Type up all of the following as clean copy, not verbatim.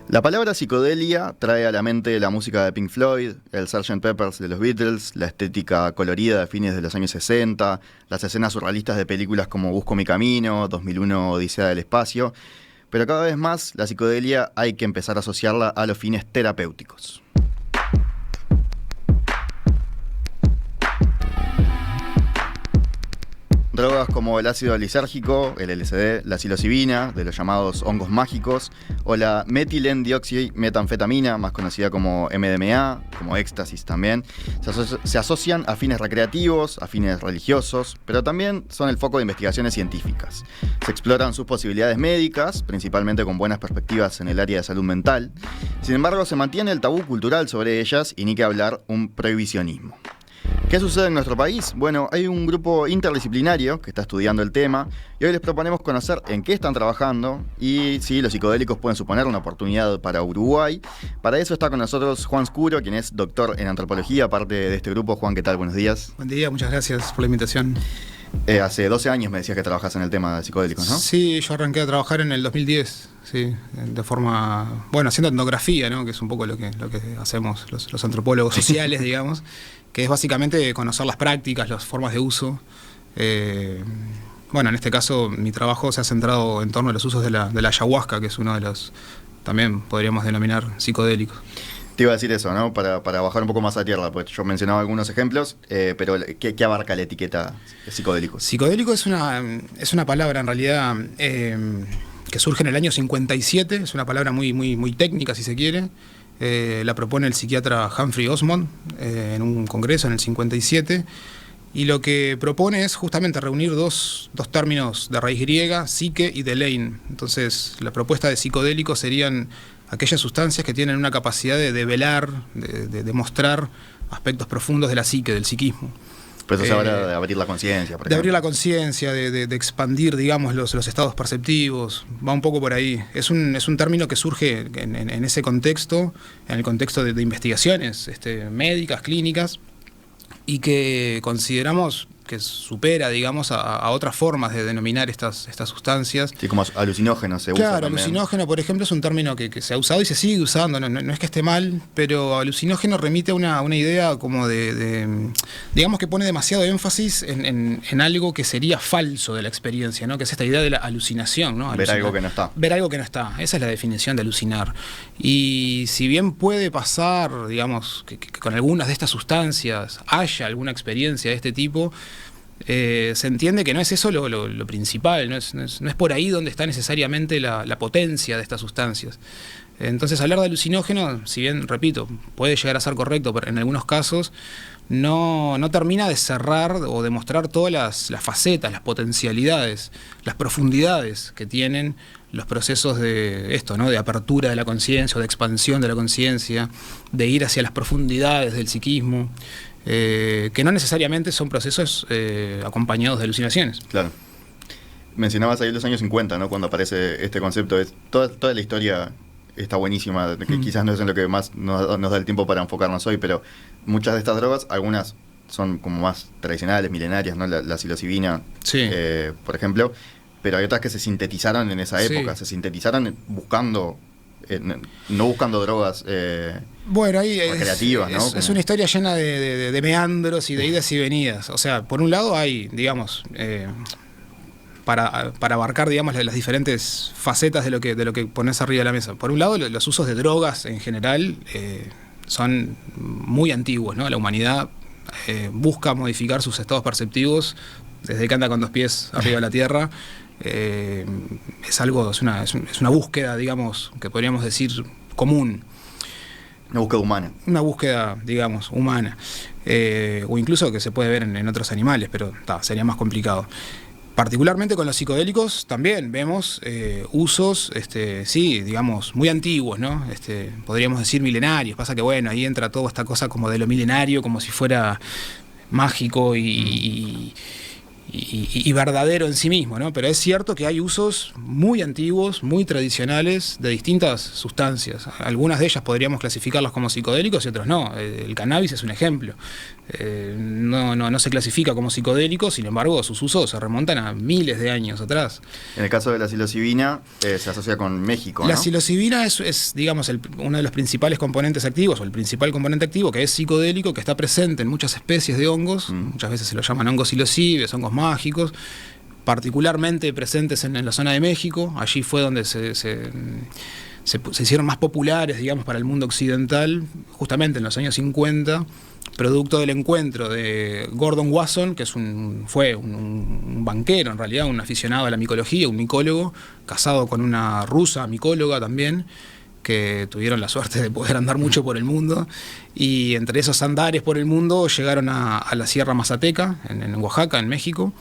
La palabra psicodelia trae a la mente la música de Pink Floyd, el Sgt. Pepper's de los Beatles, la estética colorida de fines de los años 60, las escenas surrealistas de películas como Busco mi camino, 2001 Odisea del espacio, pero cada vez más la psicodelia hay que empezar a asociarla a los fines terapéuticos. Drogas como el ácido lisérgico, el LSD, la psilocibina, de los llamados hongos mágicos, o la metilendioximetanfetamina, más conocida como MDMA, como éxtasis también, se asocian a fines recreativos, a fines religiosos, pero también son el foco de investigaciones científicas. Se exploran sus posibilidades médicas, principalmente con buenas perspectivas en el área de salud mental. Sin embargo, se mantiene el tabú cultural sobre ellas y ni que hablar un prohibicionismo. ¿Qué sucede en nuestro país? Bueno, hay un grupo interdisciplinario que está estudiando el tema y hoy les proponemos conocer en qué están trabajando y si los psicodélicos pueden suponer una oportunidad para Uruguay. Para eso está con nosotros Juan Scuro, quien es doctor en antropología, parte de este grupo. Juan, ¿qué tal? Buenos días. Buen día, muchas gracias por la invitación. Hace 12 años me decías que trabajas en el tema de psicodélicos, ¿no? Sí, yo arranqué a trabajar en el 2010, sí, de forma, haciendo etnografía, ¿no? Que es un poco lo que hacemos los antropólogos sociales, digamos, que es básicamente conocer las prácticas, las formas de uso. En este caso mi trabajo se ha centrado en torno a los usos de la ayahuasca, que es uno de los, también podríamos denominar psicodélicos. Te iba a decir eso, ¿no? Para bajar un poco más a tierra, porque yo mencionaba algunos ejemplos, pero ¿qué abarca la etiqueta psicodélico? Psicodélico es una palabra en realidad que surge en el año 57, es una palabra muy técnica si se quiere. La propone el psiquiatra Humphrey Osmond en un congreso en el 57, y lo que propone es justamente reunir dos términos de raíz griega, psique y delein. Entonces la propuesta de psicodélico serían aquellas sustancias que tienen una capacidad de velar, de mostrar aspectos profundos de la psique, del psiquismo. Por eso se habla de abrir la conciencia. De abrir la conciencia, de expandir, digamos, los estados perceptivos. Va un poco por ahí. Es un término que surge en ese contexto, en el contexto de investigaciones médicas, clínicas, y que consideramos que supera, digamos, a otras formas de denominar estas sustancias. Sí, como alucinógeno se usa. Claro, también. Alucinógeno, por ejemplo, es un término que se ha usado y se sigue usando, no es que esté mal, pero alucinógeno remite a una idea como digamos que pone demasiado énfasis en algo que sería falso de la experiencia, ¿no? Que es esta idea de la alucinación, ¿no? Ver algo que no está. Ver algo que no está, esa es la definición de alucinar. Y si bien puede pasar, digamos, que con algunas de estas sustancias haya alguna experiencia de este tipo, se entiende que no es eso lo principal, no es por ahí donde está necesariamente la potencia de estas sustancias. Entonces hablar de alucinógeno, si bien, repito, puede llegar a ser correcto, pero en algunos casos no termina de cerrar o de mostrar todas las facetas, las potencialidades, las profundidades que tienen los procesos de esto, ¿no? De apertura de la conciencia o de expansión de la conciencia, de ir hacia las profundidades del psiquismo. Que no necesariamente son procesos acompañados de alucinaciones. Claro. Mencionabas ahí los años 50, ¿no? Cuando aparece este concepto. Toda la historia está buenísima, que quizás no es en lo que más nos da el tiempo para enfocarnos hoy, pero muchas de estas drogas, algunas son como más tradicionales, milenarias, ¿no? La psilocibina, sí. Por ejemplo, pero hay otras que se sintetizaron en esa época, sí. Se sintetizaron buscando... no buscando drogas ahí recreativas, ¿no? Es una historia llena de meandros y de idas y venidas. O sea, por un lado hay, digamos, para abarcar, digamos, las diferentes facetas de lo que pones arriba de la mesa. Por un lado, los usos de drogas en general son muy antiguos, ¿no? La humanidad busca modificar sus estados perceptivos desde que anda con dos pies arriba de la tierra. Es una búsqueda, digamos, que podríamos decir común. Una búsqueda humana. Una búsqueda, digamos, humana. O incluso que se puede ver en otros animales, pero sería más complicado. Particularmente con los psicodélicos también vemos usos, sí, digamos, muy antiguos, ¿no? Podríamos decir milenarios. Pasa que, ahí entra toda esta cosa como de lo milenario, como si fuera mágico y y verdadero en sí mismo, ¿no? Pero es cierto que hay usos muy antiguos, muy tradicionales de distintas sustancias. Algunas de ellas podríamos clasificarlas como psicodélicos y otras no. El cannabis es un ejemplo. No se clasifica como psicodélico, sin embargo sus usos se remontan a miles de años atrás. En el caso de la psilocibina se asocia con México, ¿no? La psilocibina es digamos, uno de los principales componentes activos, o el principal componente activo, que es psicodélico, que está presente en muchas especies de hongos. Muchas veces se lo llaman hongos psilocibes, hongos mágicos, particularmente presentes en la zona de México. Allí fue donde se hicieron más populares, digamos, para el mundo occidental, justamente en los años 50, producto del encuentro de Gordon Wasson, que fue un banquero, en realidad, un aficionado a la micología, un micólogo, casado con una rusa micóloga también, que tuvieron la suerte de poder andar mucho por el mundo, y entre esos andares por el mundo llegaron a la Sierra Mazateca, en Oaxaca, en México,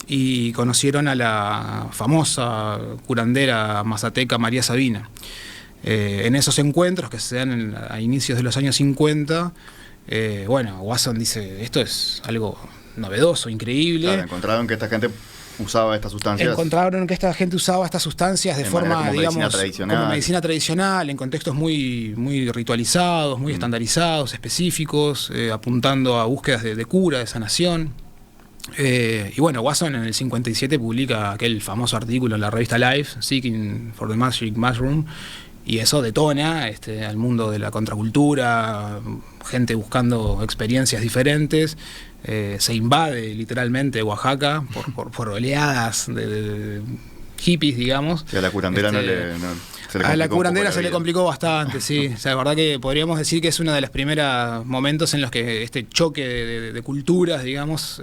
y conocieron a la famosa curandera mazateca María Sabina. En esos encuentros que se dan a inicios de los años 50, Wasson dice, esto es algo novedoso, increíble. Claro, encontraron que esta gente usaba estas sustancias. Encontraron que esta gente usaba estas sustancias de forma, digamos, como medicina tradicional, en contextos muy, muy ritualizados, muy estandarizados, específicos, apuntando a búsquedas de cura, de sanación. Y bueno, Wasson en el 57 publica aquel famoso artículo en la revista Life, Seeking for the Magic Mushroom, y eso detona al mundo de la contracultura, gente buscando experiencias diferentes. Se invade literalmente Oaxaca por oleadas de hippies, digamos. Sí, a la curandera a la curandera se le complicó bastante, sí. O sea, la verdad que podríamos decir que es uno de los primeros momentos en los que este choque de culturas, digamos,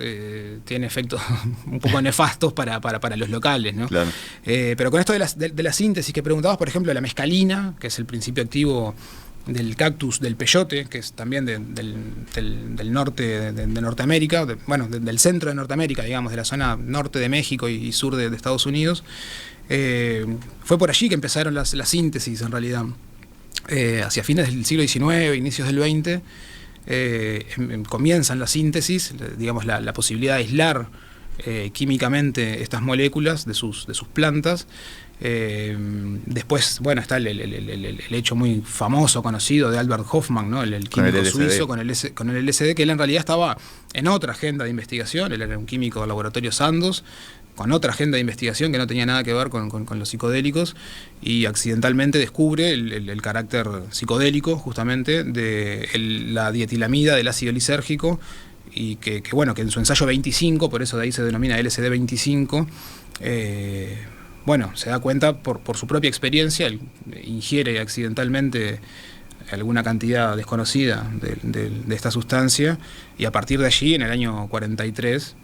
tiene efectos un poco nefastos para los locales, ¿no? Claro. Pero con esto de la síntesis que preguntabas, por ejemplo, la mescalina, que es el principio activo del cactus del peyote, que es también del norte de Norteamérica, del centro de Norteamérica, digamos, de la zona norte de México y sur de Estados Unidos. Fue por allí que empezaron las síntesis, en realidad. Hacia fines del siglo XIX, inicios del XX, comienzan las síntesis, digamos, la posibilidad de aislar químicamente estas moléculas de sus plantas. Después, está el hecho muy famoso, conocido de Albert Hoffman, ¿no? el químico suizo con el LSD, que él en realidad estaba en otra agenda de investigación. Él era un químico del laboratorio Sandoz, con otra agenda de investigación que no tenía nada que ver con los psicodélicos, y accidentalmente descubre el carácter psicodélico justamente de la dietilamida del ácido lisérgico, y que en su ensayo 25, por eso de ahí se denomina LSD 25, se da cuenta por su propia experiencia, él ingiere accidentalmente alguna cantidad desconocida de esta sustancia, y a partir de allí, en el año 43,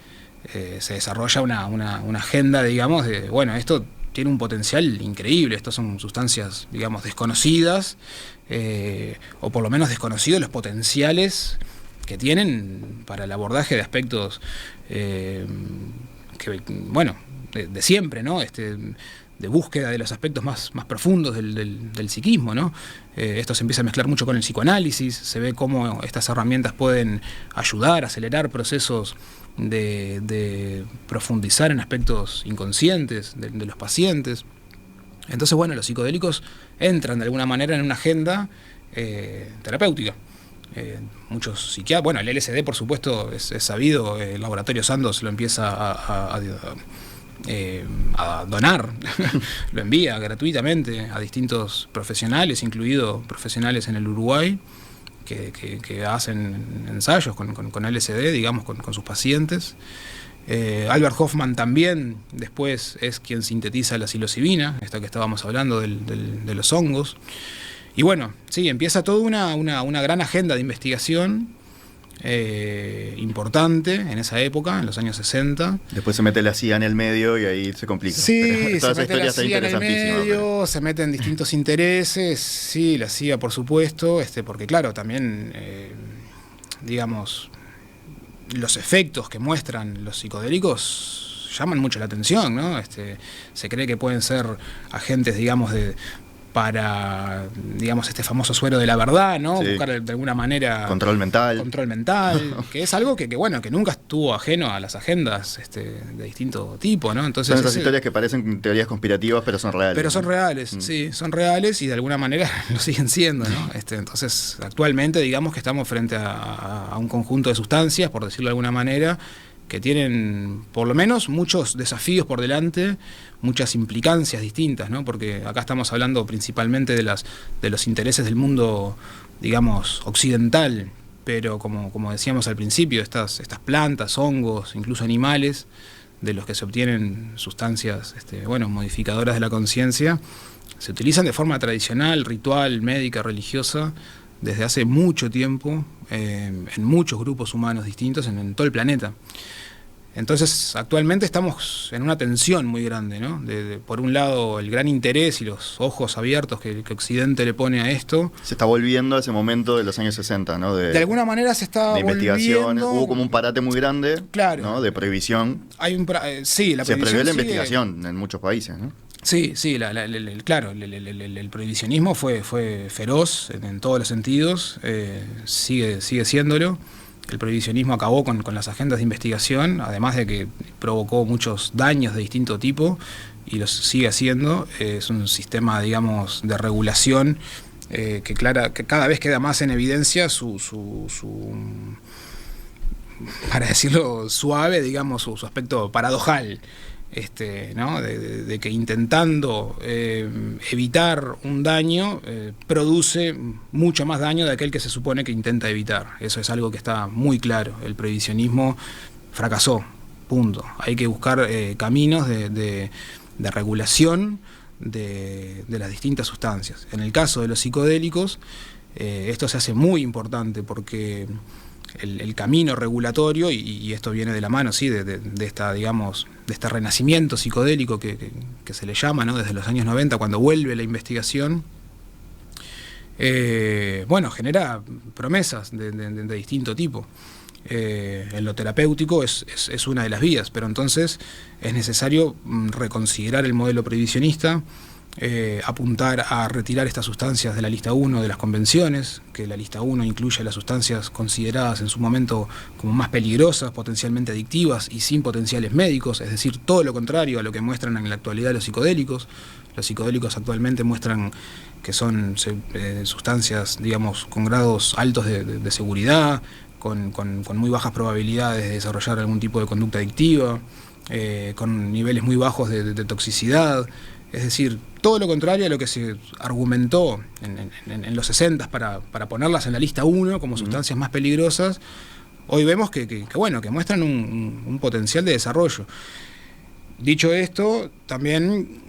se desarrolla una agenda, digamos, de, esto tiene un potencial increíble, estas son sustancias, digamos, desconocidas, o por lo menos desconocidos los potenciales que tienen para el abordaje de aspectos de siempre, ¿no? De búsqueda de los aspectos más profundos del psiquismo, ¿no? Esto se empieza a mezclar mucho con el psicoanálisis, se ve cómo estas herramientas pueden ayudar a acelerar procesos de profundizar en aspectos inconscientes de los pacientes. Entonces, los psicodélicos entran de alguna manera en una agenda terapéutica. Muchos psiquiatras, el LSD por supuesto es sabido, el laboratorio Sandoz lo empieza a donar, lo envía gratuitamente a distintos profesionales, incluidos profesionales en el Uruguay, que hacen ensayos con LSD, digamos, con sus pacientes. Albert Hoffman también después es quien sintetiza la psilocibina, esta que estábamos hablando de los hongos. Y sí, empieza toda una gran agenda de investigación importante en esa época, en los años 60. Después se mete la CIA en el medio y ahí se complica. Sí, se mete la CIA en el medio, se meten distintos intereses, sí, la CIA por supuesto, porque claro, también, digamos, los efectos que muestran los psicodélicos llaman mucho la atención, ¿no? Se cree que pueden ser agentes, digamos, para, digamos, este famoso suero de la verdad, ¿no? Sí. Buscar de alguna manera Control mental, que es algo que bueno, que nunca estuvo ajeno a las agendas de distinto tipo, ¿no? Entonces, son esas historias que parecen teorías conspirativas, pero son reales. Pero son reales, sí, son reales y de alguna manera lo siguen siendo, ¿no? Entonces, actualmente, digamos que estamos frente a un conjunto de sustancias, por decirlo de alguna manera, que tienen por lo menos muchos desafíos por delante, muchas implicancias distintas, ¿no? Porque acá estamos hablando principalmente de los intereses del mundo, digamos, occidental, pero como decíamos al principio, estas plantas, hongos, incluso animales, de los que se obtienen sustancias modificadoras de la conciencia, se utilizan de forma tradicional, ritual, médica, religiosa, desde hace mucho tiempo, en muchos grupos humanos distintos en todo el planeta. Entonces, actualmente estamos en una tensión muy grande, ¿no? Por un lado, el gran interés y los ojos abiertos que Occidente le pone a esto. Se está volviendo a ese momento de los años 60, ¿no? De alguna manera se está de investigación. volviendo. Hubo como un parate muy grande, claro, ¿no? De prohibición. Sí, la prohibición. Se prohibió la investigación en muchos países, ¿no? Sí, claro, el prohibicionismo fue feroz en todos los sentidos, sigue siéndolo. El prohibicionismo acabó con las agendas de investigación, además de que provocó muchos daños de distinto tipo, y los sigue haciendo. Es un sistema, digamos, de regulación que cada vez queda más en evidencia su para decirlo suave, digamos, su aspecto paradojal. ¿No? De que intentando evitar un daño produce mucho más daño de aquel que se supone que intenta evitar. Eso es algo que está muy claro. El prohibicionismo fracasó, punto. Hay que buscar caminos de regulación de las distintas sustancias. En el caso de los psicodélicos, esto se hace muy importante porque el camino regulatorio, y esto viene de la mano, sí, de esta, digamos, de este renacimiento psicodélico que se le llama, ¿no? Desde los años 90, cuando vuelve la investigación, genera promesas de distinto tipo. En lo terapéutico es una de las vías, pero entonces es necesario reconsiderar el modelo prohibicionista, apuntar a retirar estas sustancias de la lista 1 de las convenciones, que la lista 1 incluye las sustancias consideradas en su momento como más peligrosas, potencialmente adictivas y sin potenciales médicos, es decir, todo lo contrario a lo que muestran en la actualidad los psicodélicos. Los psicodélicos actualmente muestran que son sustancias, digamos, con grados altos de seguridad, con muy bajas probabilidades de desarrollar algún tipo de conducta adictiva, con niveles muy bajos de toxicidad. Es decir, todo lo contrario a lo que se argumentó en los 60 para ponerlas en la lista 1 como sustancias más peligrosas. Hoy vemos que muestran un potencial de desarrollo. Dicho esto, también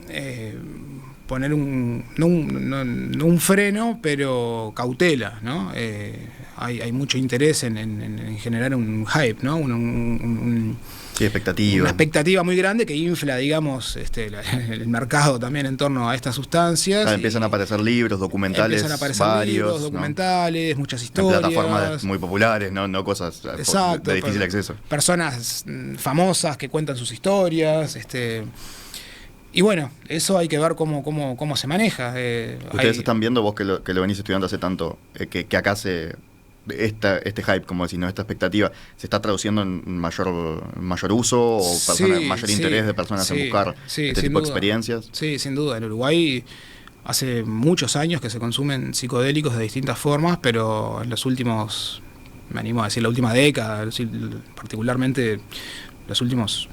poner no un freno, pero cautela, ¿no? Hay mucho interés en generar un hype, ¿no? Sí, expectativa. Una expectativa muy grande que infla, digamos, el mercado también en torno a estas sustancias. Empiezan a aparecer libros, documentales, varios, documentales, muchas historias. En plataformas muy populares, no cosas de difícil acceso. Personas famosas que cuentan sus historias, y bueno, eso hay que ver cómo se maneja. Ustedes están viendo, vos que lo venís estudiando hace tanto, que acá este hype, como decís, ¿no? Esta expectativa, ¿se está traduciendo en mayor uso o mayor interés de personas en buscar este tipo de experiencias? Sí, sin duda. En Uruguay hace muchos años que se consumen psicodélicos de distintas formas, pero en los últimos, me animo a decir, la última década, particularmente los últimos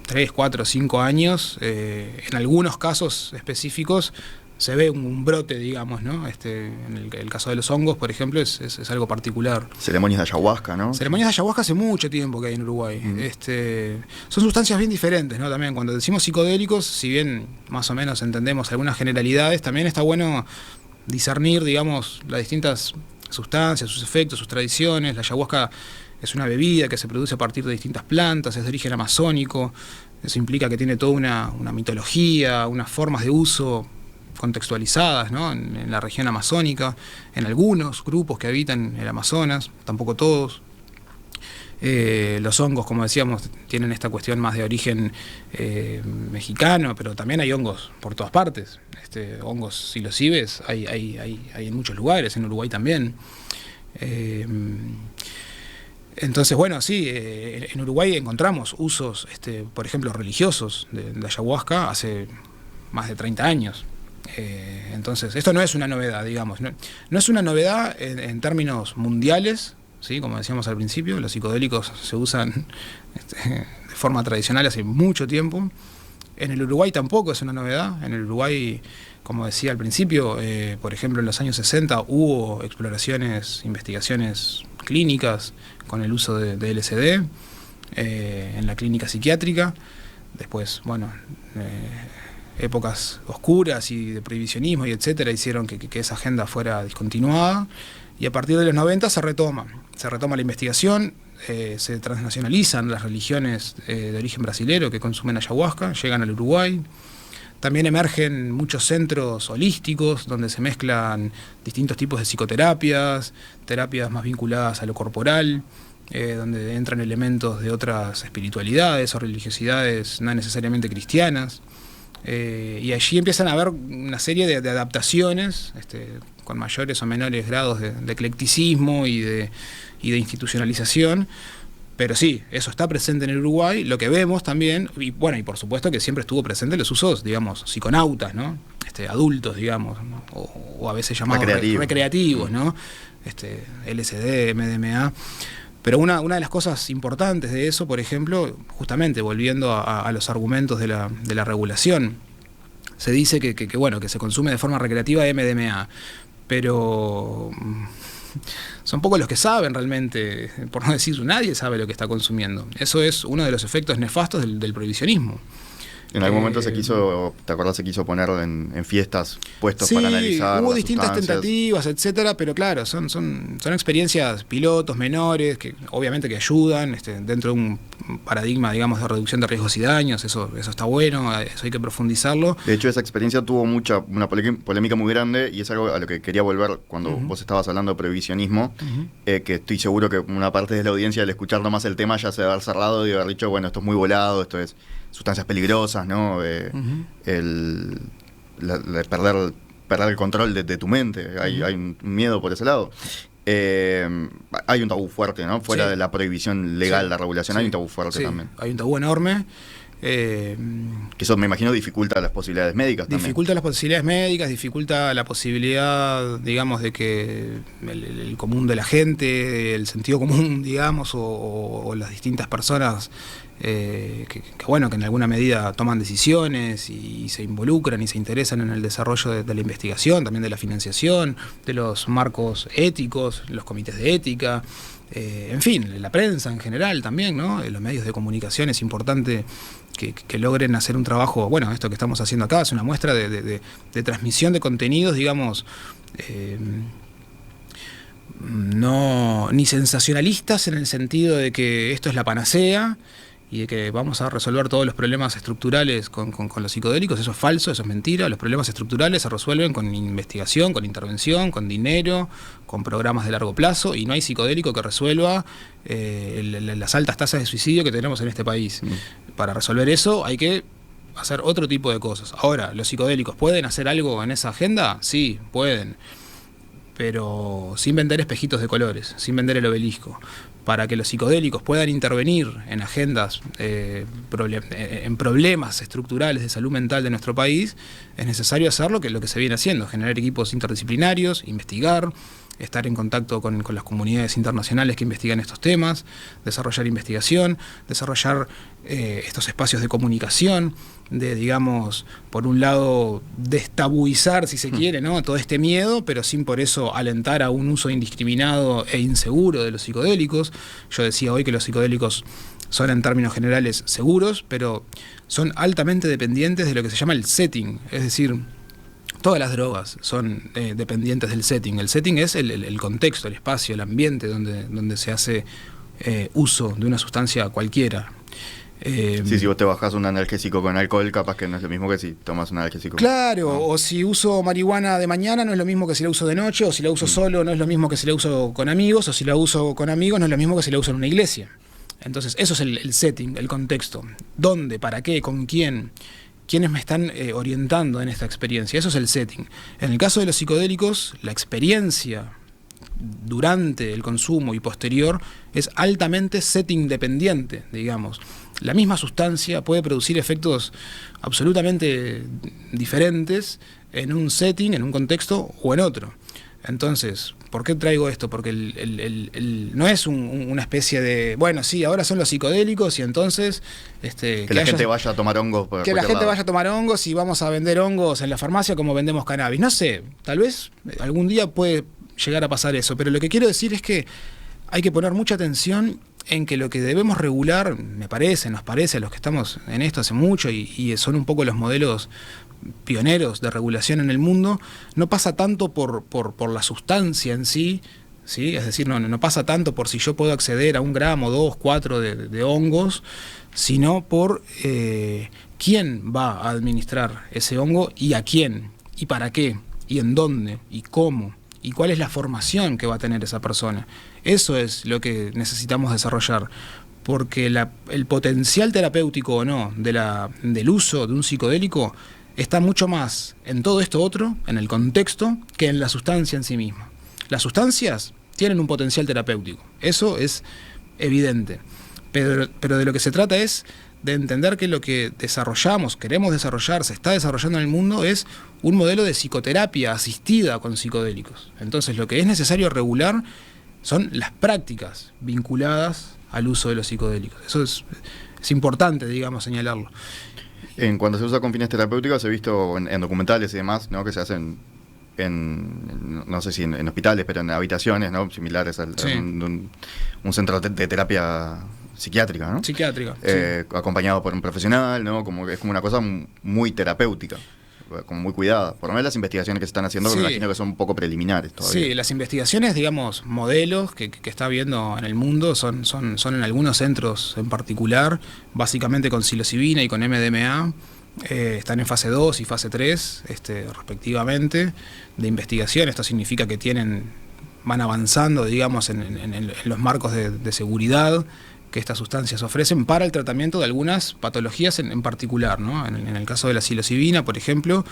3, 4, 5 años, en algunos casos específicos se ve un brote, digamos, ¿no? En el caso de los hongos, por ejemplo, es algo particular. Ceremonias de ayahuasca, ¿no? Ceremonias de ayahuasca hace mucho tiempo que hay en Uruguay. Son sustancias bien diferentes, ¿no? También cuando decimos psicodélicos, si bien más o menos entendemos algunas generalidades, también está bueno discernir, digamos, las distintas sustancias, sus efectos, sus tradiciones. La ayahuasca es una bebida que se produce a partir de distintas plantas, es de origen amazónico. Eso implica que tiene toda una mitología, unas formas de uso contextualizadas, ¿no? En la región amazónica, en algunos grupos que habitan el Amazonas, tampoco todos. Los hongos, como decíamos, tienen esta cuestión más de origen mexicano, pero también hay hongos por todas partes. Hongos psilocibes hay en muchos lugares, en Uruguay también. Entonces, bueno, sí, en Uruguay encontramos usos, por ejemplo, religiosos de ayahuasca hace más de 30 años. Entonces, esto no es una novedad, digamos. No es una novedad en términos mundiales, ¿sí? Como decíamos al principio, los psicodélicos se usan de forma tradicional hace mucho tiempo. En el Uruguay tampoco es una novedad. En el Uruguay, como decía al principio, por ejemplo, en los años 60 hubo exploraciones, investigaciones clínicas con el uso de LSD en la clínica psiquiátrica. Después, bueno, épocas oscuras y de prohibicionismo y etcétera hicieron que esa agenda fuera discontinuada, y a partir de los 90 se retoma la investigación, se transnacionalizan las religiones de origen brasilero que consumen ayahuasca, llegan al Uruguay. También emergen muchos centros holísticos donde se mezclan distintos tipos de psicoterapias, terapias más vinculadas a lo corporal, donde entran elementos de otras espiritualidades o religiosidades no necesariamente cristianas. Y allí empiezan a haber una serie de adaptaciones con mayores o menores grados de eclecticismo y de institucionalización. Pero sí, eso está presente en el Uruguay. Lo que vemos también, y bueno, y por supuesto que siempre estuvo presente los usos, digamos, psiconautas, ¿no? Adultos, digamos, ¿no? o a veces llamados recreativos, ¿no? LSD, MDMA. Pero una de las cosas importantes de eso, por ejemplo, justamente volviendo a los argumentos de la regulación, se dice que se consume de forma recreativa MDMA, pero son pocos los que saben realmente, por no decir nadie sabe lo que está consumiendo. Eso es uno de los efectos nefastos del prohibicionismo. En algún momento ¿te acordás? Se quiso poner en fiestas puestos para analizar. Sí, hubo distintas tentativas, etcétera, pero claro, son experiencias pilotos menores que obviamente que ayudan dentro de un paradigma, digamos, de reducción de riesgos y daños. Eso está bueno, eso hay que profundizarlo. De hecho, esa experiencia tuvo una polémica muy grande, y es algo a lo que quería volver cuando vos estabas hablando de prohibicionismo, que estoy seguro que una parte de la audiencia, al escuchar nomás el tema, ya se debe haber cerrado y haber dicho, bueno, esto es muy volado, esto es sustancias peligrosas, ¿no? Perder el control de tu mente. Hay un miedo por ese lado. Hay un tabú fuerte, ¿no? Fuera de la prohibición legal, la regulación, hay un tabú fuerte también. Hay un tabú enorme. Que eso, me imagino, dificulta las posibilidades médicas también. Dificulta las posibilidades médicas, dificulta la posibilidad, digamos, de que el común de la gente, el sentido común, digamos, o las distintas personas que en alguna medida toman decisiones y se involucran y se interesan en el desarrollo de la investigación, también de la financiación, de los marcos éticos, los comités de ética, en fin, la prensa en general también, ¿no? Los medios de comunicación. Es importante que logren hacer un trabajo, bueno, esto que estamos haciendo acá es una muestra de transmisión de contenidos, digamos, no ni sensacionalistas en el sentido de que esto es la panacea y de que vamos a resolver todos los problemas estructurales con los psicodélicos. Eso es falso, eso es mentira. Los problemas estructurales se resuelven con investigación, con intervención, con dinero, con programas de largo plazo, y no hay psicodélico que resuelva las altas tasas de suicidio que tenemos en este país. Para resolver eso hay que hacer otro tipo de cosas. Ahora, ¿los psicodélicos pueden hacer algo en esa agenda? Sí, pueden, pero sin vender espejitos de colores, sin vender el obelisco. Para que los psicodélicos puedan intervenir en agendas, en problemas estructurales de salud mental de nuestro país, es necesario hacer lo que se viene haciendo: generar equipos interdisciplinarios, investigar, estar en contacto con las comunidades internacionales que investigan estos temas, desarrollar investigación, desarrollar estos espacios de comunicación, de, digamos, por un lado, destabuizar, si se quiere, ¿no?, todo este miedo, pero sin por eso alentar a un uso indiscriminado e inseguro de los psicodélicos. Yo decía hoy que los psicodélicos son, en términos generales, seguros, pero son altamente dependientes de lo que se llama el setting, es decir, todas las drogas son dependientes del setting. El setting es el contexto, el espacio, el ambiente donde se hace uso de una sustancia cualquiera. Si vos te bajás un analgésico con alcohol, capaz que no es lo mismo que si tomas un analgésico. Claro, ¿no? O si uso marihuana de mañana no es lo mismo que si la uso de noche, o si la uso solo no es lo mismo que si la uso con amigos, o si la uso con amigos no es lo mismo que si la uso en una iglesia. Entonces, eso es el setting, el contexto. ¿Dónde? ¿Para qué? ¿Con quién? ¿Quiénes me están orientando en esta experiencia? Eso es el setting. En el caso de los psicodélicos, la experiencia durante el consumo y posterior es altamente setting dependiente, digamos. La misma sustancia puede producir efectos absolutamente diferentes en un setting, en un contexto o en otro. Entonces, ¿por qué traigo esto? Porque no es una especie de, bueno, sí, ahora son los psicodélicos y entonces... que la gente vaya a tomar hongos. Que la gente vaya a tomar hongos y vamos a vender hongos en la farmacia como vendemos cannabis. No sé, tal vez algún día puede llegar a pasar eso, pero lo que quiero decir es que hay que poner mucha atención en que lo que debemos regular, nos parece a los que estamos en esto hace mucho y son un poco los modelos pioneros de regulación en el mundo, no pasa tanto por la sustancia en sí, ¿sí? Es decir, no pasa tanto por si yo puedo acceder a 1 gramo, 2, 4 de hongos, sino por quién va a administrar ese hongo y a quién, y para qué, y en dónde, y cómo, y cuál es la formación que va a tener esa persona. Eso es lo que necesitamos desarrollar, porque el potencial terapéutico o no del uso de un psicodélico está mucho más en todo esto otro, en el contexto, que en la sustancia en sí misma. Las sustancias tienen un potencial terapéutico, eso es evidente, pero de lo que se trata es de entender que lo que desarrollamos, queremos desarrollar, se está desarrollando en el mundo, es un modelo de psicoterapia asistida con psicodélicos. Entonces lo que es necesario regular son las prácticas vinculadas al uso de los psicodélicos. Eso es importante, digamos, señalarlo. Cuando se usa con fines terapéuticos, he visto en documentales y demás, ¿no? Que se hacen no sé si en hospitales, pero en habitaciones, ¿no? Similares a un centro de terapia psiquiátrica, ¿no? Psiquiátrica. Acompañado por un profesional, ¿no? Es como una cosa muy terapéutica, como muy cuidada. Por lo menos las investigaciones que se están haciendo, me imagino que son un poco preliminares todavía. Sí, las investigaciones, digamos, modelos que está habiendo en el mundo son en algunos centros en particular, básicamente con psilocibina y con MDMA. Están en fase 2 y fase 3, respectivamente, de investigación. Esto significa que van avanzando, digamos, en los marcos de seguridad que estas sustancias ofrecen para el tratamiento de algunas patologías en particular, ¿no? En el caso de la psilocibina, por ejemplo,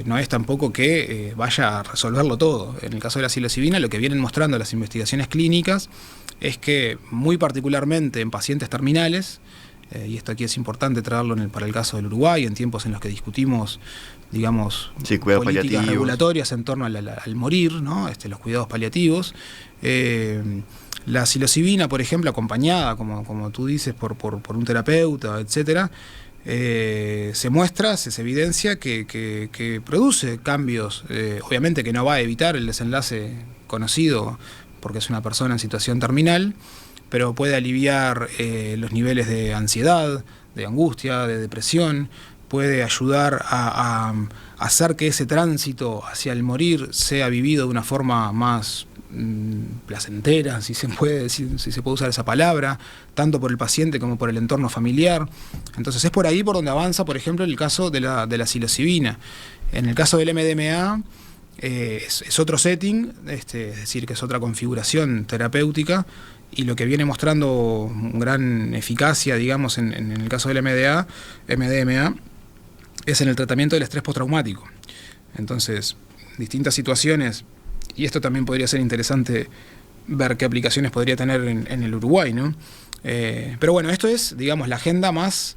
no es tampoco que vaya a resolverlo todo. En el caso de la psilocibina, lo que vienen mostrando las investigaciones clínicas es que, muy particularmente en pacientes terminales, y esto aquí es importante traerlo para el caso del Uruguay, en tiempos en los que discutimos, digamos, políticas regulatorias en torno al morir, ¿no? Los cuidados paliativos. La psilocibina, por ejemplo, acompañada, como tú dices, por un terapeuta, etcétera, se evidencia que produce cambios, obviamente que no va a evitar el desenlace conocido, porque es una persona en situación terminal, pero puede aliviar los niveles de ansiedad, de angustia, de depresión, puede ayudar a hacer que ese tránsito hacia el morir sea vivido de una forma más placentera, si se puede usar esa palabra, tanto por el paciente como por el entorno familiar. Entonces es por ahí por donde avanza, por ejemplo, el caso de la psilocibina. En el caso del MDMA es otro setting, es decir, que es otra configuración terapéutica, y lo que viene mostrando gran eficacia, digamos, en el caso del MDMA, es en el tratamiento del estrés postraumático. Entonces, distintas situaciones, y esto también podría ser interesante ver qué aplicaciones podría tener en el Uruguay, ¿no? Pero bueno, esto es, digamos, la agenda más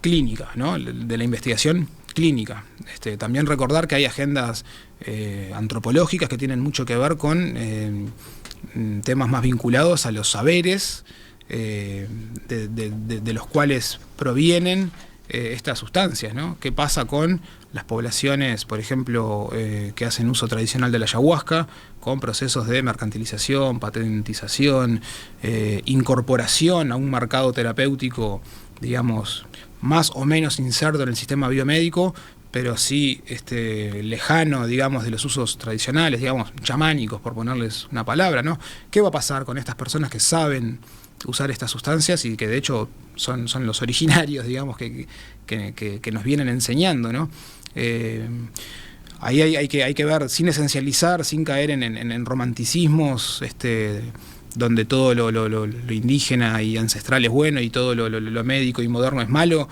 clínica, ¿no? De la investigación clínica. También recordar que hay agendas antropológicas que tienen mucho que ver con temas más vinculados a los saberes de los cuales provienen estas sustancias, ¿no? ¿Qué pasa con las poblaciones, por ejemplo, que hacen uso tradicional de la ayahuasca, con procesos de mercantilización, patentización, incorporación a un mercado terapéutico, digamos, más o menos inserto en el sistema biomédico, pero sí lejano, digamos, de los usos tradicionales, digamos, chamánicos, por ponerles una palabra, ¿no? ¿Qué va a pasar con estas personas que saben usar estas sustancias y que de hecho son los originarios, digamos, que nos vienen enseñando, ¿no? Ahí hay que ver, sin esencializar, sin caer en romanticismos donde todo lo indígena y ancestral es bueno y todo lo médico y moderno es malo,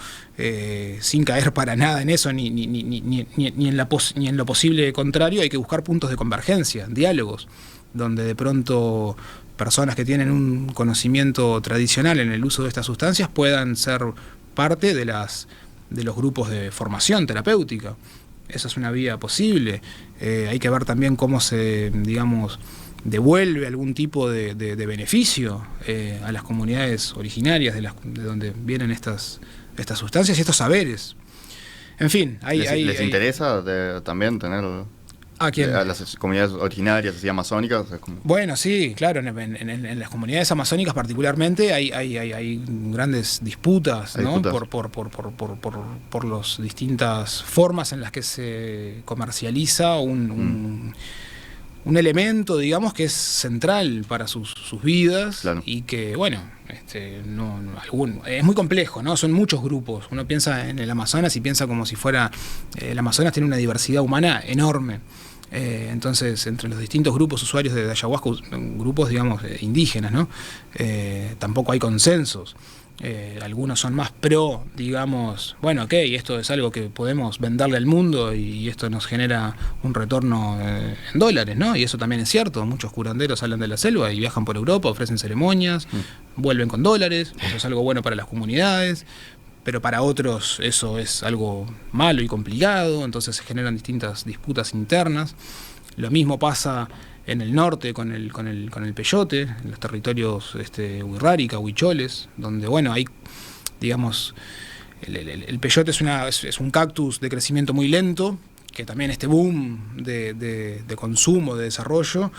sin caer para nada en eso, ni en lo posible contrario. Hay que buscar puntos de convergencia, diálogos, donde de pronto personas que tienen un conocimiento tradicional en el uso de estas sustancias puedan ser parte de los grupos de formación terapéutica. Esa es una vía posible. Hay que ver también cómo se, digamos, devuelve algún tipo de beneficio a las comunidades originarias de donde vienen estas sustancias y estos saberes. En fin, ¿Les interesa también tener ¿a quién? A las comunidades originarias, así amazónicas? Bueno, sí, claro, en las comunidades amazónicas particularmente hay grandes disputas, ¿no? Por las distintas formas en las que se comercializa un elemento, digamos, que es central para sus vidas. Claro. Y que, bueno, es muy complejo, ¿no? Son muchos grupos. Uno piensa en el Amazonas y piensa como si fuera... el Amazonas tiene una diversidad humana enorme. Entonces, entre los distintos grupos usuarios de ayahuasca, grupos, digamos, indígenas, ¿no? Tampoco hay consensos. Algunos son más pro, digamos, bueno, ok, esto es algo que podemos venderle al mundo y esto nos genera un retorno en dólares, ¿no? Y eso también es cierto. Muchos curanderos salen de la selva y viajan por Europa, ofrecen ceremonias, vuelven con dólares. Eso es algo bueno para las comunidades, pero para otros eso es algo malo y complicado, entonces se generan distintas disputas internas. Lo mismo pasa en el norte con el peyote, en los territorios Huirrárica, huicholes, donde, bueno, hay, digamos, el peyote es un cactus de crecimiento muy lento, que también este boom de consumo, de desarrollo,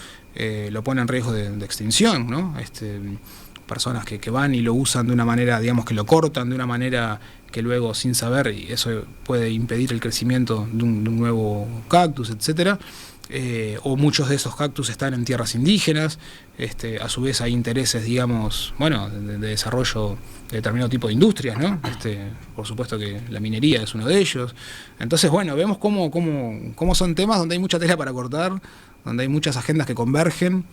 lo pone en riesgo de extinción, ¿no? Personas que van y lo usan de una manera, digamos, que lo cortan de una manera que luego, sin saber, y eso puede impedir el crecimiento de un nuevo cactus, etcétera. O muchos de esos cactus están en tierras indígenas. A su vez hay intereses, digamos, bueno, de desarrollo de determinado tipo de industrias, ¿no? Por supuesto que la minería es uno de ellos. Entonces, bueno, vemos cómo son temas donde hay mucha tela para cortar, donde hay muchas agendas que convergen.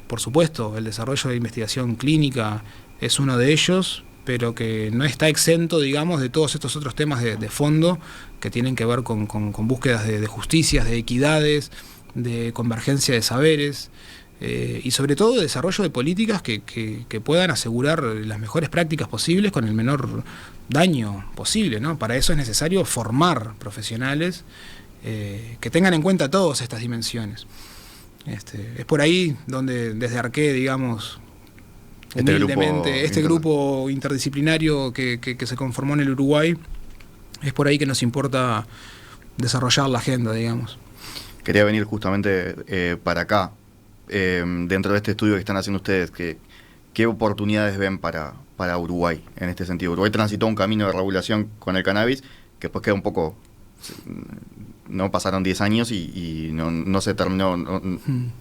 Por supuesto, el desarrollo de investigación clínica es uno de ellos, pero que no está exento, digamos, de todos estos otros temas de fondo que tienen que ver con búsquedas de justicias, de equidades, de convergencia de saberes, y sobre todo de desarrollo de políticas que puedan asegurar las mejores prácticas posibles con el menor daño posible, ¿no? Para eso es necesario formar profesionales que tengan en cuenta todas estas dimensiones. Es por ahí donde desde Arqué, digamos, humildemente, este grupo interdisciplinario que se conformó en el Uruguay, es por ahí que nos importa desarrollar la agenda, digamos. Quería venir justamente para acá, dentro de este estudio que están haciendo ustedes, ¿qué oportunidades ven para Uruguay en este sentido? Uruguay transitó un camino de regulación con el cannabis que después queda un poco... No pasaron 10 años y no se terminó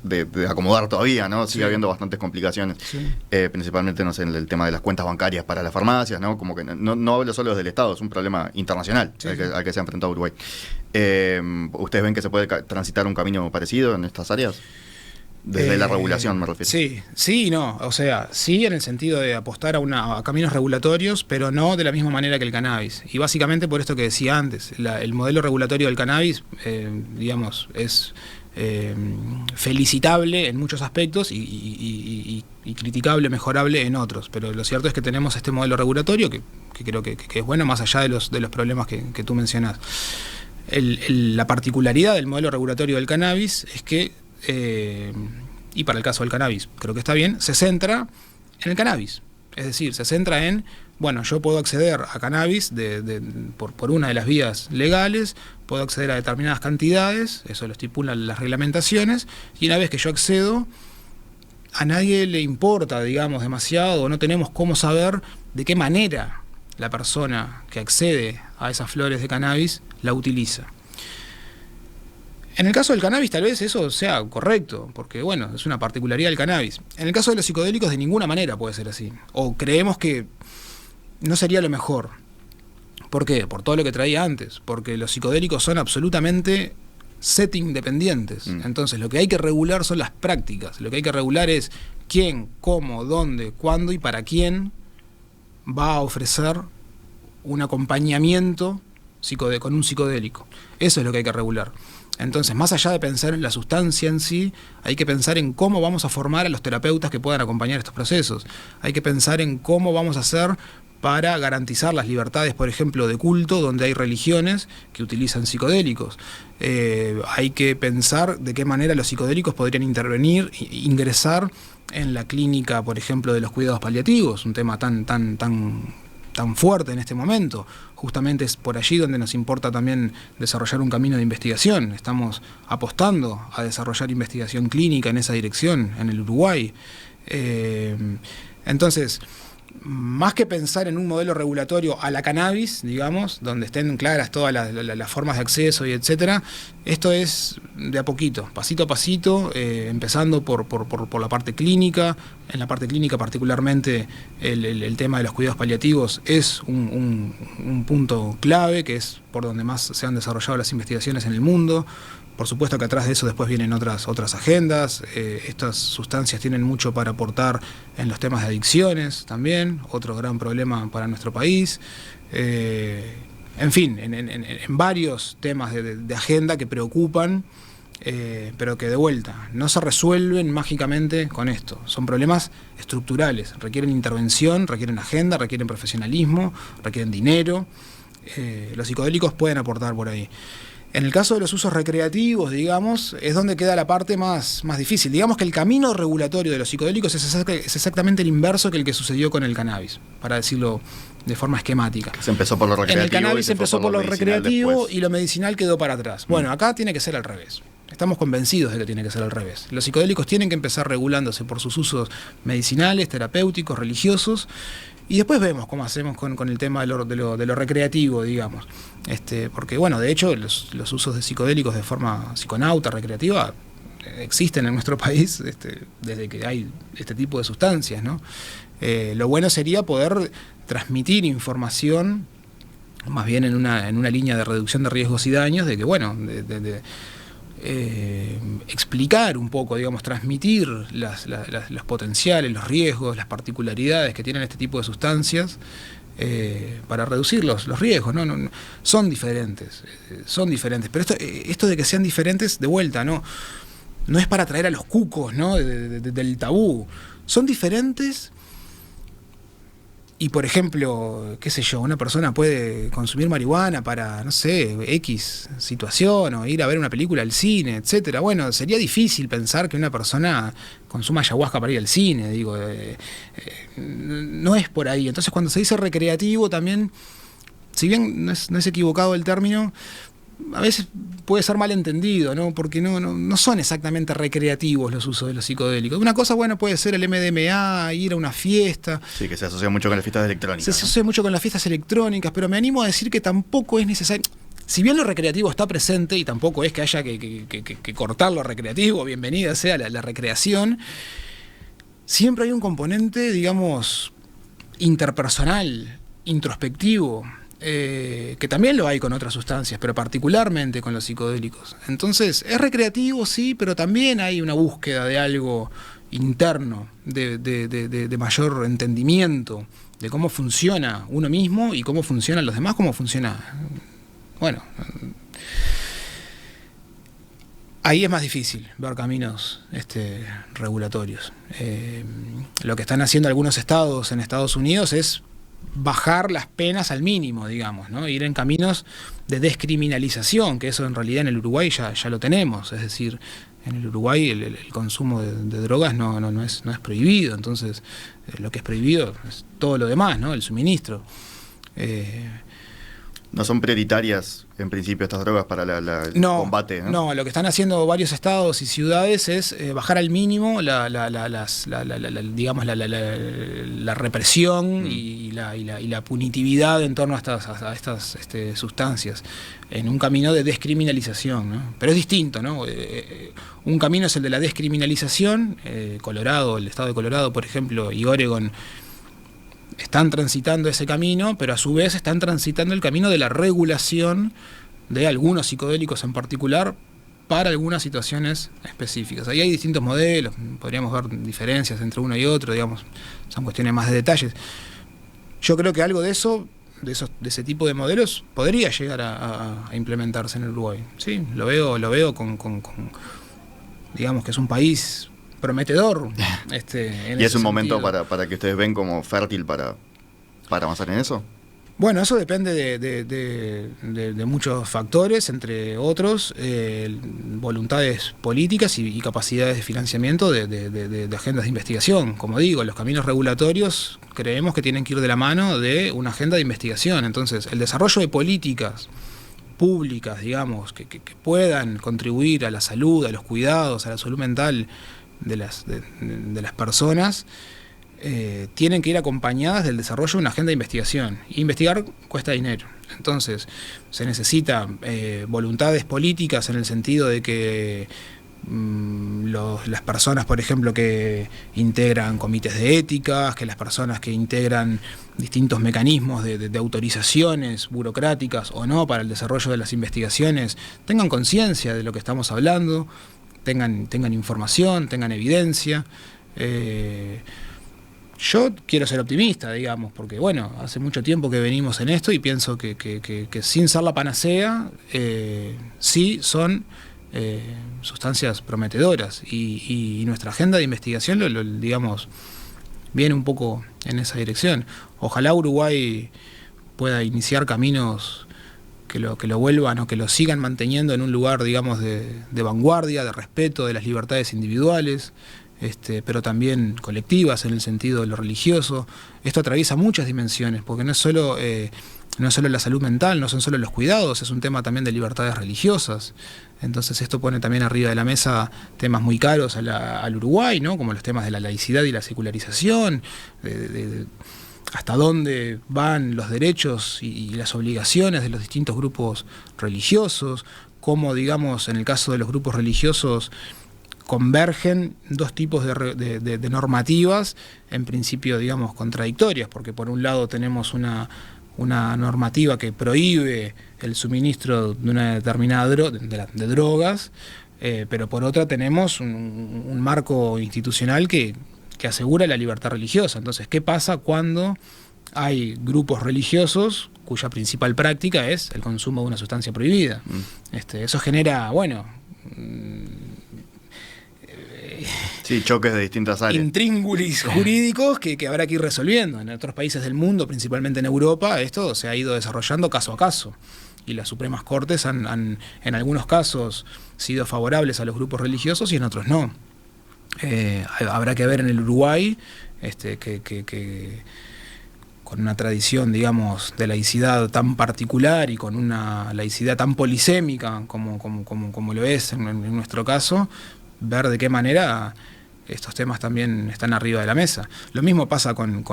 de acomodar todavía, ¿no? Sigue habiendo bastantes complicaciones, principalmente, no sé, en el tema de las cuentas bancarias para las farmacias, ¿no? Como que no hablo solo del Estado, es un problema internacional al que se ha enfrentado Uruguay. ¿Ustedes ven que se puede transitar un camino parecido en estas áreas? Desde la regulación me refiero. Sí y no. O sea, sí en el sentido de apostar a caminos regulatorios, pero no de la misma manera que el cannabis. Y básicamente por esto que decía antes, el modelo regulatorio del cannabis, digamos, es felicitable en muchos aspectos y criticable, mejorable en otros. Pero lo cierto es que tenemos este modelo regulatorio que creo que es bueno, más allá de los problemas que tú mencionás. La particularidad del modelo regulatorio del cannabis es que y para el caso del cannabis creo que está bien, se centra en el cannabis, es decir, se centra en, bueno, yo puedo acceder a cannabis por una de las vías legales, puedo acceder a determinadas cantidades, eso lo estipulan las reglamentaciones, y una vez que yo accedo, a nadie le importa, digamos, demasiado, o no tenemos cómo saber de qué manera la persona que accede a esas flores de cannabis la utiliza. En el caso del cannabis tal vez eso sea correcto, porque bueno, es una particularidad del cannabis. En el caso de los psicodélicos de ninguna manera puede ser así. O creemos que no sería lo mejor. ¿Por qué? Por todo lo que traía antes. Porque los psicodélicos son absolutamente setting dependientes. Entonces lo que hay que regular son las prácticas. Lo que hay que regular es quién, cómo, dónde, cuándo y para quién va a ofrecer un acompañamiento con un psicodélico. Eso es lo que hay que regular. Entonces, más allá de pensar en la sustancia en sí, hay que pensar en cómo vamos a formar a los terapeutas que puedan acompañar estos procesos. Hay que pensar en cómo vamos a hacer para garantizar las libertades, por ejemplo, de culto, donde hay religiones que utilizan psicodélicos. Hay que pensar de qué manera los psicodélicos podrían intervenir, ingresar en la clínica, por ejemplo, de los cuidados paliativos, un tema tan fuerte en este momento. Justamente es por allí donde nos importa también desarrollar un camino de investigación. Estamos apostando a desarrollar investigación clínica en esa dirección, en el Uruguay. Entonces, más que pensar en un modelo regulatorio a la cannabis, digamos, donde estén claras todas las formas de acceso y etcétera, esto es de a poquito, pasito a pasito, empezando por la parte clínica. En la parte clínica particularmente el tema de los cuidados paliativos es un punto clave, que es por donde más se han desarrollado las investigaciones en el mundo. Por supuesto que atrás de eso después vienen otras agendas. Estas sustancias tienen mucho para aportar en los temas de adicciones también, otro gran problema para nuestro país. En fin, en varios temas de agenda que preocupan, pero que de vuelta no se resuelven mágicamente con esto. Son problemas estructurales, requieren intervención, requieren agenda, requieren profesionalismo, requieren dinero. Los psicodélicos pueden aportar por ahí. En el caso de los usos recreativos, digamos, es donde queda la parte más difícil. Digamos que el camino regulatorio de los psicodélicos es exactamente el inverso que el que sucedió con el cannabis, para decirlo de forma esquemática. Se empezó por lo recreativo. En el cannabis se empezó por lo recreativo después. Y lo medicinal quedó para atrás. Bueno, acá tiene que ser al revés. Estamos convencidos de que tiene que ser al revés. Los psicodélicos tienen que empezar regulándose por sus usos medicinales, terapéuticos, religiosos. Y después vemos cómo hacemos con el tema de lo recreativo, digamos. Porque, bueno, de hecho, los usos de psicodélicos de forma psiconauta, recreativa, existen en nuestro país desde que hay este tipo de sustancias, ¿no? Lo bueno sería poder transmitir información, más bien en una línea de reducción de riesgos y daños, de que, bueno, explicar un poco, digamos, transmitir los potenciales, los riesgos, las particularidades que tienen este tipo de sustancias para reducir los riesgos, ¿no? Son diferentes, pero esto de que sean diferentes, de vuelta, no es para traer a los cucos, ¿no? Del tabú. Son diferentes. Y, por ejemplo, qué sé yo, una persona puede consumir marihuana para, no sé, X situación, o ir a ver una película al cine, etcétera. Bueno, sería difícil pensar que una persona consuma ayahuasca para ir al cine, digo. No es por ahí. Entonces, cuando se dice recreativo también, si bien no es equivocado el término, a veces puede ser mal entendido, ¿no? Porque no son exactamente recreativos los usos de los psicodélicos. Una cosa, bueno, puede ser el MDMA, ir a una fiesta. Sí, que se asocia mucho con las fiestas electrónicas. Se asocia mucho con las fiestas electrónicas, pero me animo a decir que tampoco es necesario. Si bien lo recreativo está presente, y tampoco es que haya que cortar lo recreativo, bienvenida sea la recreación, siempre hay un componente, digamos, interpersonal, introspectivo, que también lo hay con otras sustancias, pero particularmente con los psicodélicos. Entonces, es recreativo, sí, pero también hay una búsqueda de algo interno, de mayor entendimiento de cómo funciona uno mismo y cómo funcionan los demás, cómo funciona. Bueno, ahí es más difícil ver caminos regulatorios. Lo que están haciendo algunos estados en Estados Unidos es bajar las penas al mínimo, digamos, ¿no? Ir en caminos de descriminalización, que eso en realidad en el Uruguay ya lo tenemos. Es decir, en el Uruguay el consumo de drogas no es prohibido. Entonces, lo que es prohibido es todo lo demás, ¿no? El suministro. No son prioritarias, en principio, estas drogas para el combate, ¿no? No, lo que están haciendo varios estados y ciudades es bajar al mínimo la represión y la punitividad en torno a estas sustancias, en un camino de descriminalización, ¿no? Pero es distinto, ¿no? Un camino es el de la descriminalización. Colorado, el estado de Colorado, por ejemplo, y Oregon están transitando ese camino, pero a su vez están transitando el camino de la regulación de algunos psicodélicos en particular, para algunas situaciones específicas. Ahí hay distintos modelos, podríamos ver diferencias entre uno y otro, digamos, son cuestiones más de detalles. Yo creo que algo de eso, de ese tipo de modelos, podría llegar a implementarse en el Uruguay. Sí, lo veo con digamos que es un país prometedor. ¿Y es un momento para que ustedes ven como fértil para avanzar en eso? Bueno, eso depende de muchos factores, entre otros, voluntades políticas y capacidades de financiamiento de agendas de investigación. Como digo, los caminos regulatorios creemos que tienen que ir de la mano de una agenda de investigación. Entonces, el desarrollo de políticas públicas, digamos, que puedan contribuir a la salud, a los cuidados, a la salud mental de las personas, tienen que ir acompañadas del desarrollo de una agenda de investigación. Investigar cuesta dinero. Entonces, se necesita voluntades políticas en el sentido de que las personas, por ejemplo, que integran comités de ética, que las personas que integran distintos mecanismos de autorizaciones burocráticas o no para el desarrollo de las investigaciones, tengan conciencia de lo que estamos hablando, tengan información, tengan evidencia. Yo quiero ser optimista, digamos, porque bueno, hace mucho tiempo que venimos en esto y pienso que sin ser la panacea, sí son sustancias prometedoras y nuestra agenda de investigación, digamos, viene un poco en esa dirección. Ojalá Uruguay pueda iniciar caminos que lo vuelvan o que lo sigan manteniendo en un lugar, digamos, de vanguardia, de respeto de las libertades individuales, pero también colectivas en el sentido de lo religioso. Esto atraviesa muchas dimensiones, porque no es solo la salud mental, no son solo los cuidados, es un tema también de libertades religiosas. Entonces esto pone también arriba de la mesa temas muy caros al Uruguay, ¿no? Como los temas de la laicidad y la secularización, hasta dónde van los derechos y las obligaciones de los distintos grupos religiosos, cómo, digamos, en el caso de los grupos religiosos, convergen dos tipos de normativas, en principio, digamos, contradictorias, porque por un lado tenemos una normativa que prohíbe el suministro de una determinada de drogas, pero por otra tenemos un marco institucional que asegura la libertad religiosa. Entonces, ¿qué pasa cuando hay grupos religiosos cuya principal práctica es el consumo de una sustancia prohibida? Eso genera, bueno, sí, choques de distintas áreas. Intríngulis jurídicos que habrá que ir resolviendo. En otros países del mundo, principalmente en Europa, esto se ha ido desarrollando caso a caso. Y las Supremas Cortes han en algunos casos sido favorables a los grupos religiosos y en otros no. Habrá que ver en el Uruguay que con una tradición, digamos, de laicidad tan particular y con una laicidad tan polisémica como lo es en nuestro caso, ver de qué manera estos temas también están arriba de la mesa. Lo mismo pasa con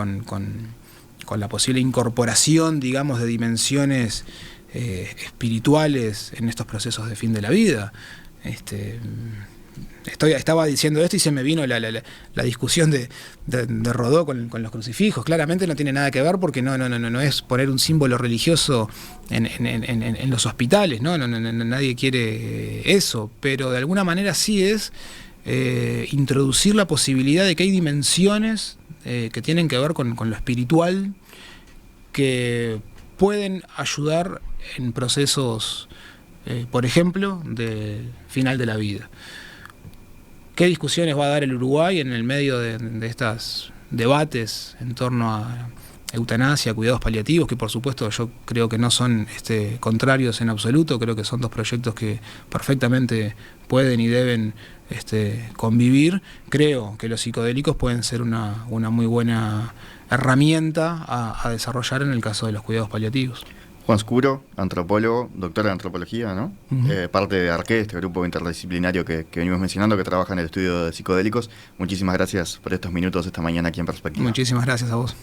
la posible incorporación, digamos, de dimensiones espirituales en estos procesos de fin de la vida. Estaba diciendo esto y se me vino la discusión de Rodó con los crucifijos. Claramente no tiene nada que ver porque no es poner un símbolo religioso en los hospitales, ¿no? Nadie quiere eso, pero de alguna manera sí es introducir la posibilidad de que hay dimensiones que tienen que ver con lo espiritual que pueden ayudar en procesos, por ejemplo, de final de la vida. ¿Qué discusiones va a dar el Uruguay en el medio de estos debates en torno a eutanasia, cuidados paliativos, que por supuesto yo creo que no son contrarios en absoluto? Creo que son dos proyectos que perfectamente pueden y deben convivir. Creo que los psicodélicos pueden ser una muy buena herramienta a desarrollar en el caso de los cuidados paliativos. Juan Scuro, antropólogo, doctor en antropología, ¿no? Parte de ARQUE, este grupo interdisciplinario que venimos mencionando, que trabaja en el estudio de psicodélicos. Muchísimas gracias por estos minutos esta mañana aquí en Perspectiva. Muchísimas gracias a vos.